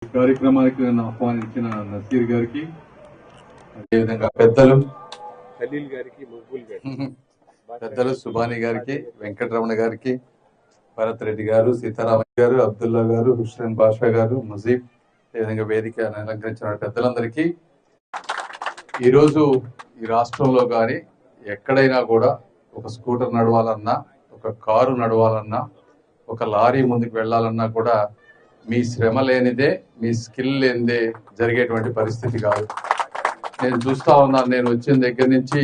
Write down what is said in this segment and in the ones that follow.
కార్యక్రమానికి నన్ను ఆహ్వానించిన నసీర్ గారికి, అదేవిధంగా పెద్దలు ఖలీల్ గారికి, మక్బూల్ గారికి, పెద్దలు సుబాని గారికి, వెంకటరమణ గారికి, భరత్ రెడ్డి గారు, సీతారామయ్య గారు, అబ్దుల్లా గారు, హుస్సేన్ బాషా గారు, ముజీబ్, అదేవిధంగా వేదిక అలంకరించిన పెద్దలందరికీ, ఈరోజు ఈ రాష్ట్రంలో కానీ ఎక్కడైనా కూడా ఒక స్కూటర్ నడవాలన్నా, ఒక కారు నడవాలన్నా, ఒక లారీ ముందుకు వెళ్ళాలన్నా కూడా మీ శ్రమ లేనిదే, మీ స్కిల్ లేనిదే జరిగేటువంటి పరిస్థితి కాదు. నేను చూస్తా ఉన్నాను, నేను వచ్చిన దగ్గర నుంచి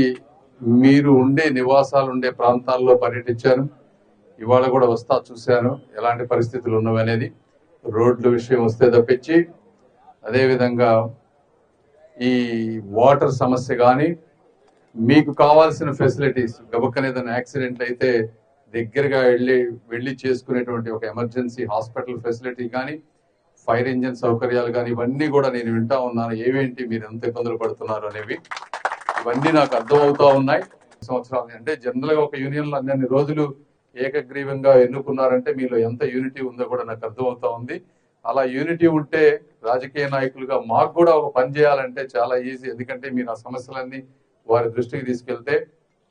మీరు ఉండే నివాసాలు ఉండే ప్రాంతాల్లో పర్యటించాను. ఇవాళ కూడా వస్తా చూశాను ఎలాంటి పరిస్థితులు ఉన్నవనేది. రోడ్ల విషయం వస్తే తప్పించి, అదేవిధంగా ఈ వాటర్ సమస్య కానీ, మీకు కావాల్సిన ఫెసిలిటీస్, గబక్కనేదైనా యాక్సిడెంట్ అయితే దగ్గరగా వెళ్ళి చేసుకునేటువంటి ఒక ఎమర్జెన్సీ హాస్పిటల్ ఫెసిలిటీ కానీ, ఫైర్ ఇంజిన్ సౌకర్యాలు కానీ, ఇవన్నీ కూడా నేను వింటా ఉన్నాను. ఏవేంటి మీరు ఎంత ఇబ్బందులు పడుతున్నారు అనేవి ఇవన్నీ నాకు అర్థమవుతా ఉన్నాయి. సంవత్సరాలు అంటే జనరల్ గా ఒక యూనియన్ లో అన్ని రోజులు ఏకగ్రీవంగా ఎన్నుకున్నారంటే మీలో ఎంత యూనిటీ ఉందో కూడా నాకు అర్థమవుతా ఉంది. అలా యూనిటీ ఉంటే రాజకీయ నాయకులుగా మాకు కూడా ఒక పని చేయాలంటే చాలా ఈజీ. ఎందుకంటే మీరు ఆ సమస్యలన్నీ వారి దృష్టికి తీసుకెళ్తే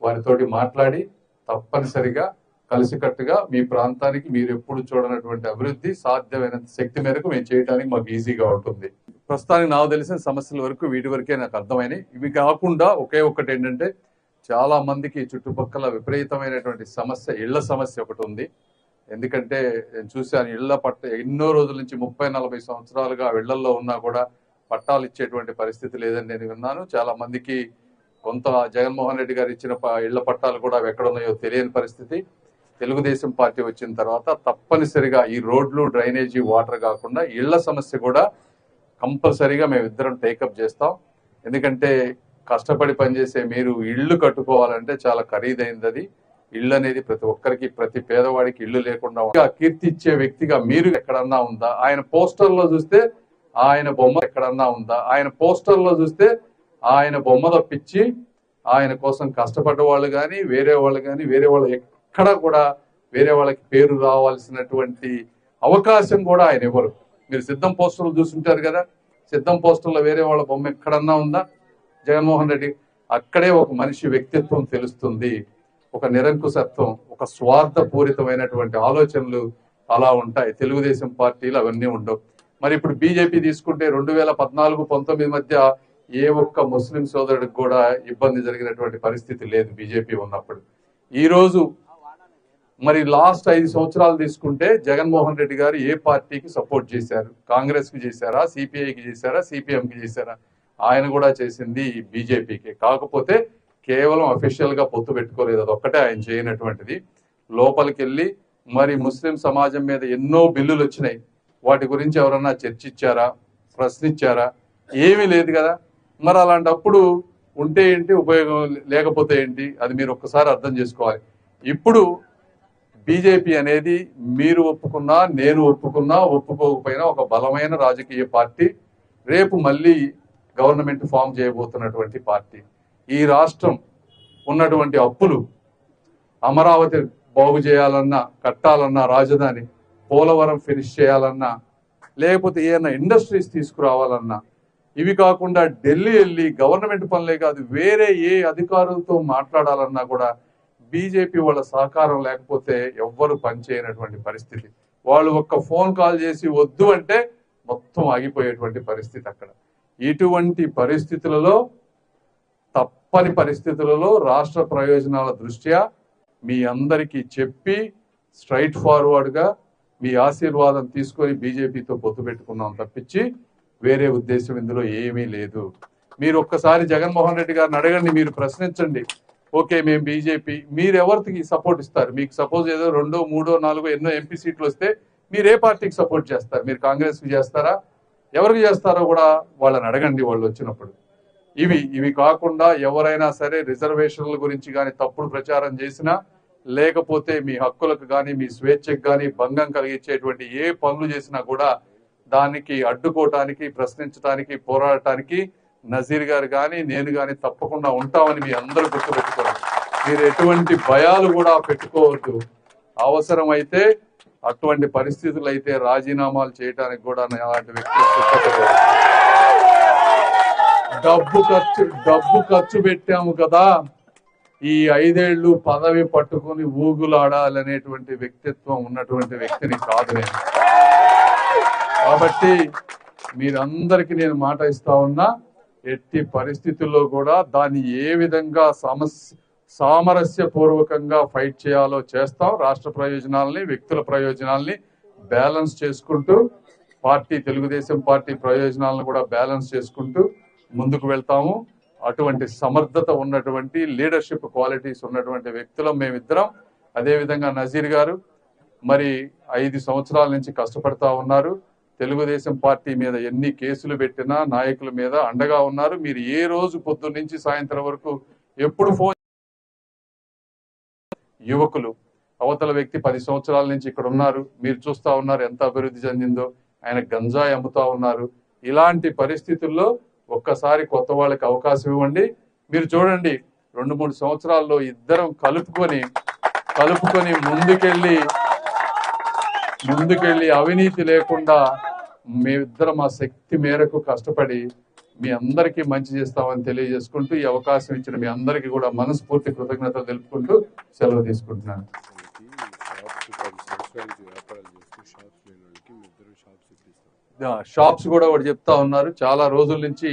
వారితోటి మాట్లాడి తప్పనిసరిగా కలిసికట్టుగా మీ ప్రాంతానికి మీరు ఎప్పుడు చూడనటువంటి అభివృద్ధి సాధ్యమైనంత శక్తి మేరకు మేము చేయడానికి మాకు ఈజీగా ఉంటుంది. ప్రస్తుతానికి నాకు తెలిసిన సమస్యల వరకు వీటి వరకే నాకు అర్థమైనవి. ఇవి కాకుండా ఒకే ఒక్కటి ఏంటంటే, చాలా మందికి చుట్టుపక్కల విపరీతమైనటువంటి సమస్య, ఇళ్ల సమస్య ఒకటి ఉంది. ఎందుకంటే నేను చూశాను, ఇళ్ల ఎన్నో రోజుల నుంచి 30-40 సంవత్సరాలుగా ఇళ్లలో ఉన్నా కూడా పట్టాలు ఇచ్చేటువంటి పరిస్థితి లేదని నేను విన్నాను. చాలా మందికి కొంత జగన్మోహన్ రెడ్డి గారు ఇచ్చిన ఇళ్ల పట్టాలు కూడా ఎక్కడున్నాయో తెలియని పరిస్థితి. తెలుగుదేశం పార్టీ వచ్చిన తర్వాత తప్పనిసరిగా ఈ రోడ్లు, డ్రైనేజీ, వాటర్ కాకుండా ఇళ్ల సమస్య కూడా కంపల్సరీగా మేమిద్దరం టేకప్ చేస్తాం. ఎందుకంటే కష్టపడి పనిచేసే మీరు ఇళ్లు కట్టుకోవాలంటే చాలా ఖరీదైంది. అది ఇల్లు అనేది ప్రతి ఒక్కరికి, ప్రతి పేదవాడికి ఇల్లు లేకుండా కీర్తి ఇచ్చే వ్యక్తిగా మీరు ఎక్కడన్నా ఉందా? ఆయన పోస్టర్లో చూస్తే ఆయన బొమ్మ ఎక్కడన్నా ఉందా? ఆయన పోస్టర్లో చూస్తే ఆయన బొమ్మ తప్పించి ఆయన కోసం కష్టపడ్డ వాళ్ళు కానీ, వేరే వాళ్ళు ఎక్కడ కూడా వేరే వాళ్ళకి పేరు రావాల్సినటువంటి అవకాశం కూడా ఆయన ఇవ్వరు. మీరు సిద్ధం పోస్టర్లు చూస్తుంటారు కదా, సిద్ధం పోస్టర్లో వేరే వాళ్ళ బొమ్మ ఎక్కడన్నా ఉందా? జగన్మోహన్ రెడ్డి అక్కడే ఒక మనిషి వ్యక్తిత్వం తెలుస్తుంది. ఒక నిరంకుశత్వం, ఒక స్వార్థపూరితమైనటువంటి ఆలోచనలు అలా ఉంటాయి. తెలుగుదేశం పార్టీలు అవన్నీ ఉండవు. మరి ఇప్పుడు బీజేపీ తీసుకుంటే 2014-19 మధ్య ఏ ఒక్క ముస్లిం సోదరుడికి కూడా ఇబ్బంది జరిగినటువంటి పరిస్థితి లేదు బీజేపీ ఉన్నప్పుడు. ఈ రోజు మరి లాస్ట్ 5 సంవత్సరాలు తీసుకుంటే జగన్మోహన్ రెడ్డి గారు ఏ పార్టీకి సపోర్ట్ చేశారు? కాంగ్రెస్ కి చేశారా, సిపిఐకి చేశారా, సిపిఎంకి చేశారా? ఆయన కూడా చేసింది బీజేపీకి. కాకపోతే కేవలం అఫీషియల్ గా పొత్తు పెట్టుకోలేదు, అదొక్కటే ఆయన చేయనటువంటిది. లోపలికి వెళ్ళి మరి ముస్లిం సమాజం మీద ఎన్నో బిల్లులు వచ్చినాయి, వాటి గురించి ఎవరన్నా చర్చించారా, ప్రశ్నించారా? ఏమీ లేదు కదా. మరి అలాంటప్పుడు ఉంటే ఏంటి, ఉపయోగం లేకపోతే ఏంటి, అది మీరు ఒక్కసారి అర్థం చేసుకోవాలి. ఇప్పుడు బీజేపీ అనేది మీరు ఒప్పుకున్నా, నేను ఒప్పుకున్నా, ఒప్పుకోకపోయినా ఒక బలమైన రాజకీయ పార్టీ. రేపు మళ్ళీ గవర్నమెంట్ ఫామ్ చేయబోతున్నటువంటి పార్టీ. ఈ రాష్ట్రం ఉన్నటువంటి అప్పులు, అమరావతి బాగు చేయాలన్నా, కట్టాలన్నా, రాజధాని, పోలవరం ఫినిష్ చేయాలన్నా, లేకపోతే ఏమైనా ఇండస్ట్రీస్ తీసుకురావాలన్నా, ఇవి కాకుండా ఢిల్లీ వెళ్ళి గవర్నమెంట్ పనులే కాదు వేరే ఏ అధికారులతో మాట్లాడాలన్నా కూడా బీజేపీ వాళ్ళ సహకారం లేకపోతే ఎవ్వరు పనిచేయనటువంటి పరిస్థితి. వాళ్ళు ఒక్క ఫోన్ కాల్ చేసి వద్దు అంటే మొత్తం ఆగిపోయేటువంటి పరిస్థితి అక్కడ. ఇటువంటి పరిస్థితులలో, తప్పని పరిస్థితులలో రాష్ట్ర ప్రయోజనాల దృష్ట్యా మీ అందరికీ చెప్పి స్ట్రైట్ ఫార్వర్డ్ గా మీ ఆశీర్వాదం తీసుకొని బీజేపీతో పొత్తు పెట్టుకున్నాం తప్పించి వేరే ఉద్దేశం ఇందులో ఏమీ లేదు. మీరు ఒక్కసారి జగన్మోహన్ రెడ్డి గారిని అడగండి, మీరు ప్రశ్నించండి. ఓకే, మేము బీజేపీ, మీరు ఎవరికి సపోర్ట్ ఇస్తారు? మీకు సపోజ్ ఏదో 2, 3, 4 ఎన్నో ఎంపీ సీట్లు వస్తే మీరు ఏ పార్టీకి సపోర్ట్ చేస్తారు? మీరు కాంగ్రెస్ కి చేస్తారా? ఎవరికి చేస్తారో కూడా వాళ్ళని అడగండి వాళ్ళు వచ్చినప్పుడు. ఇవి కాకుండా ఎవరైనా సరే రిజర్వేషన్ల గురించి కానీ తప్పుడు ప్రచారం చేసినా, లేకపోతే మీ హక్కులకు కానీ మీ స్వేచ్ఛకు కానీ భంగం కలిగించేటువంటి ఏ పనులు చేసినా కూడా దానికి అడ్డుకోవటానికి, ప్రశ్నించడానికి, పోరాడటానికి నజీర్ గారు కానీ నేను కానీ తప్పకుండా ఉంటామని మీ అందరూ గుర్తుపెట్టుకోవాలి. మీరు ఎటువంటి భయాలు కూడా పెట్టుకోవద్దు. అవసరమైతే అటువంటి పరిస్థితులు అయితే రాజీనామాలు చేయడానికి కూడా అలాంటి వ్యక్తులు సిద్ధత లేదు. డబ్బు ఖర్చు పెట్టాము కదా, ఈ 5 ఏళ్ళు పదవి పట్టుకుని ఊగులాడాలనేటువంటి వ్యక్తిత్వం ఉన్నటువంటి వ్యక్తిని కాదు నేను. కాబట్టి మీరందరికీ నేను మాట ఇస్తా ఉన్నా, ఎట్టి పరిస్థితుల్లో కూడా దాన్ని ఏ విధంగా సామరస్యపూర్వకంగా ఫైట్ చేయాలో చేస్తాం. రాష్ట్ర ప్రయోజనాలని, వ్యక్తుల ప్రయోజనాలని బ్యాలెన్స్ చేసుకుంటూ, తెలుగుదేశం పార్టీ ప్రయోజనాలను కూడా బ్యాలెన్స్ చేసుకుంటూ ముందుకు వెళ్తాము. అటువంటి సమర్థత ఉన్నటువంటి లీడర్షిప్ క్వాలిటీస్ ఉన్నటువంటి వ్యక్తులం మేమిద్దరం. అదేవిధంగా నజీర్ గారు మరి 5 సంవత్సరాల నుంచి కష్టపడతా ఉన్నారు. తెలుగుదేశం పార్టీ మీద ఎన్ని కేసులు పెట్టినా నాయకుల మీద అండగా ఉన్నారు. మీరు ఏ రోజు పొద్దున్న నుంచి సాయంత్రం వరకు ఎప్పుడు ఫోన్, యువకులు అవతల వ్యక్తి 10 సంవత్సరాల నుంచి ఇక్కడ ఉన్నారు, మీరు చూస్తా ఉన్నారు ఎంత అభివృద్ధి చెందిందో. ఆయన గంజాయి అమ్ముతా ఉన్నారు. ఇలాంటి పరిస్థితుల్లో ఒక్కసారి కొత్త వాళ్ళకి అవకాశం ఇవ్వండి. మీరు చూడండి, 2-3 సంవత్సరాల్లో ఇద్దరం కలుపుకొని ముందుకెళ్ళి అవినీతి లేకుండా మేమిద్దరం మా శక్తి మేరకు కష్టపడి మీ అందరికీ మంచి చేస్తామని తెలియజేసుకుంటూ, ఈ అవకాశం ఇచ్చిన మీ అందరికీ కూడా మనస్ఫూర్తి కృతజ్ఞతలు తెలుపుకుంటూ సెలవు తీసుకుంటున్నాను. షాప్స్ కూడా ఒకటి చెప్తా ఉన్నారు. చాలా రోజుల నుంచి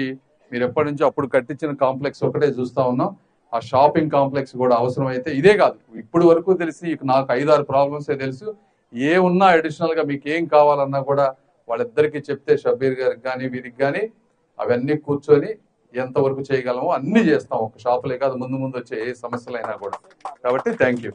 మీరు ఎప్పటి నుంచో అప్పుడు కట్టించిన కాంప్లెక్స్ ఒకటే చూస్తా ఉన్నాం. ఆ షాపింగ్ కాంప్లెక్స్ కూడా అవసరం అయితే, ఇదే కాదు ఇప్పుడు వరకు తెలిసి నాకు 5-6 ప్రాబ్లమ్స్ తెలుసు. ఏ ఉన్నా అడిషనల్ గా మీకు ఏం కావాలన్నా కూడా వాళ్ళిద్దరికి చెప్తే, షబ్బీర్ గారికి కానీ వీరికి కానీ, అవన్నీ కూర్చొని ఎంతవరకు చేయగలమో అన్ని చేస్తాం. ఒక షాపులే కాదు, ముందు వచ్చే ఏ సమస్యలైనా కూడా. కాబట్టి థ్యాంక్ యూ.